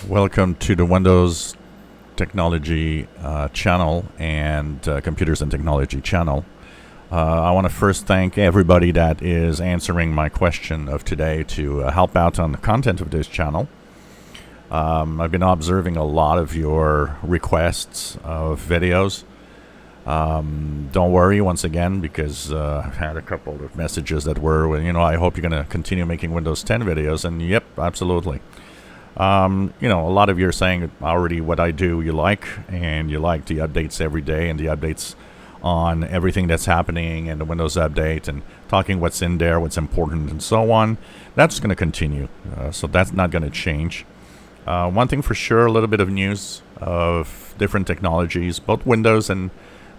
Welcome to the Windows Technology channel and Computers and Technology channel. I want to first thank everybody that is answering my question of today to help out on the content of this channel. I've been observing a lot of your requests of videos. Don't worry once again, because I've had a couple of messages that were, I hope you're going to continue making Windows 10 videos, and yep, absolutely. A lot of you are saying already what I do you like, and you like the updates every day and the updates on everything that's happening and the Windows update and talking what's in there, what's important, and so on. That's going to continue, so that's not going to change. One thing for sure, a little bit of news of different technologies, both Windows and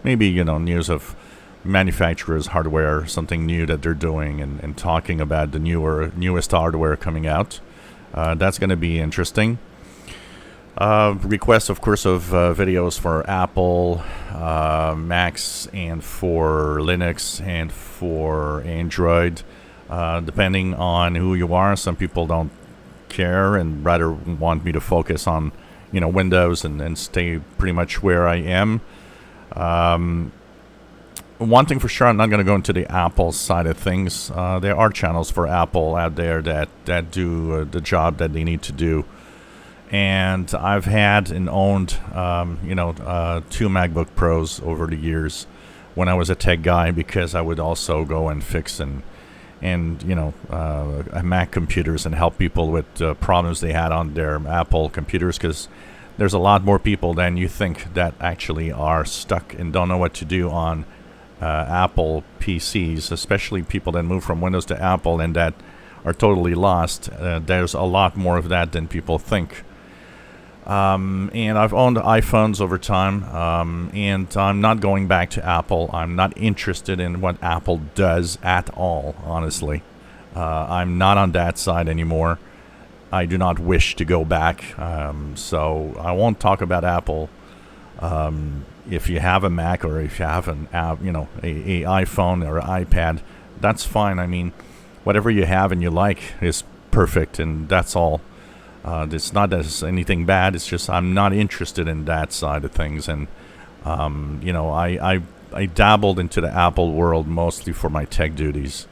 maybe, news of manufacturers' hardware, something new that they're doing, and talking about the newest hardware coming out. That's going to be interesting. Requests, of course, of videos for Apple, Macs, and for Linux, and for Android. Depending on who you are, some people don't care and rather want me to focus on, Windows and stay pretty much where I am. One thing for sure, I'm not going to go into the Apple side of things. There are channels for Apple out there that do the job that they need to do. And I've had and owned, 2 MacBook Pros over the years when I was a tech guy, because I would also go and fix and Mac computers and help people with problems they had on their Apple computers, because there's a lot more people than you think that actually are stuck and don't know what to do on Apple PCs, especially people that move from Windows to Apple and that are totally lost. There's a lot more of that than people think. And I've owned iPhones over time, and I'm not going back to Apple. I'm not interested in what Apple does at all, honestly. I'm not on that side anymore. I do not wish to go back, so I won't talk about Apple. If you have a Mac, or if you have an app, a iPhone or an iPad, that's fine. I mean, whatever you have and you like is perfect, and that's all. It's not as anything bad. It's just I'm not interested in that side of things, and I dabbled into the Apple world mostly for my tech duties.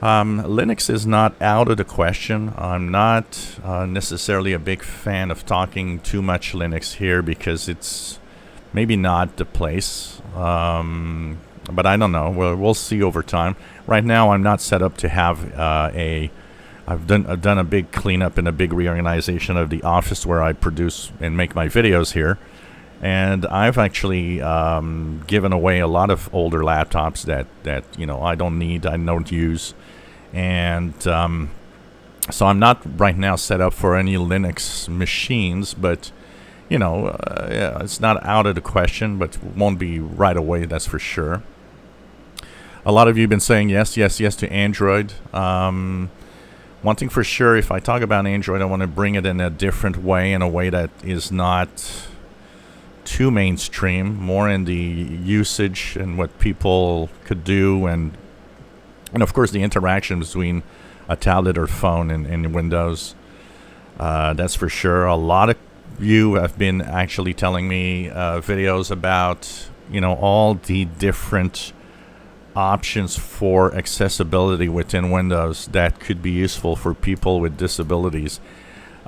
Linux is not out of the question. I'm not necessarily a big fan of talking too much Linux here, because it's maybe not the place. But I don't know. We'll see over time. Right now, I'm not set up to have I've done a big cleanup and a big reorganization of the office where I produce and make my videos here. And I've actually given away a lot of older laptops that I don't need, I don't use. And so I'm not right now set up for any Linux machines, but it's not out of the question, but won't be right away, that's for sure. A lot of you have been saying yes to Android. One thing for sure, if I talk about Android, I want to bring it in a different way, in a way that is not too mainstream, more in the usage and what people could do, and of course the interaction between a tablet or phone and Windows. That's for sure. A lot of you have been actually telling me videos about all the different options for accessibility within Windows that could be useful for people with disabilities.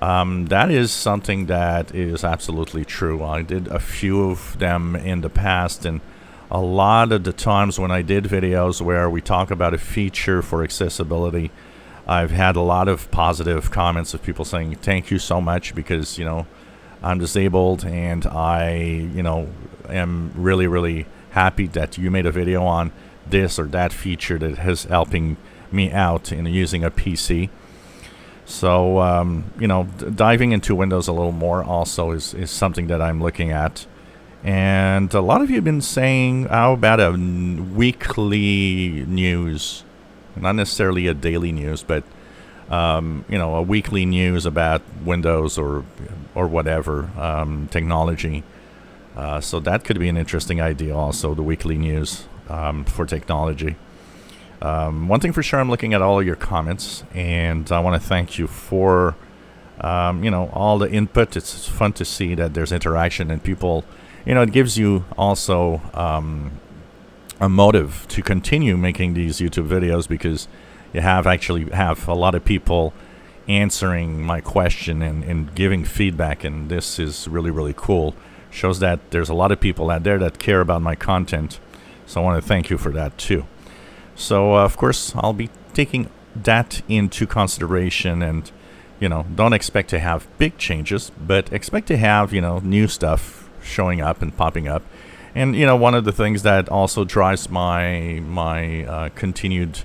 That is something that is absolutely true. I did a few of them in the past, and a lot of the times when I did videos where we talk about a feature for accessibility, I've had a lot of positive comments of people saying thank you so much, because I'm disabled, and I am really, really happy that you made a video on this or that feature that is helping me out in using a PC. So diving into Windows a little more also is something that I'm looking at. And a lot of you have been saying, how about a weekly news, not necessarily a daily news, but a weekly news about Windows or whatever technology. So that could be an interesting idea also, the weekly news for technology. One thing for sure, I'm looking at all of your comments, and I want to thank you for all the input. It's fun to see that there's interaction and people, it gives you also a motive to continue making these YouTube videos, because you have a lot of people answering my question and giving feedback, and this is really, really cool. Shows that there's a lot of people out there that care about my content, so I want to thank you for that too. So of course I'll be taking that into consideration, and don't expect to have big changes, but expect to have new stuff showing up and popping up. And one of the things that also drives my continued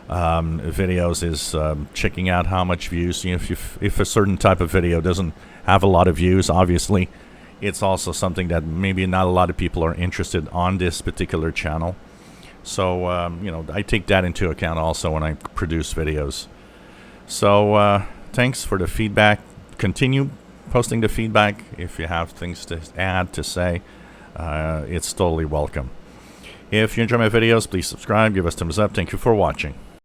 videos is checking out how much views. If a certain type of video doesn't have a lot of views, obviously it's also something that maybe not a lot of people are interested on this particular channel. So I take that into account also when I produce videos. So thanks for the feedback. Continue posting the feedback. If you have things to add, to say, it's totally welcome. If you enjoy my videos, please subscribe, give us thumbs up. Thank you for watching.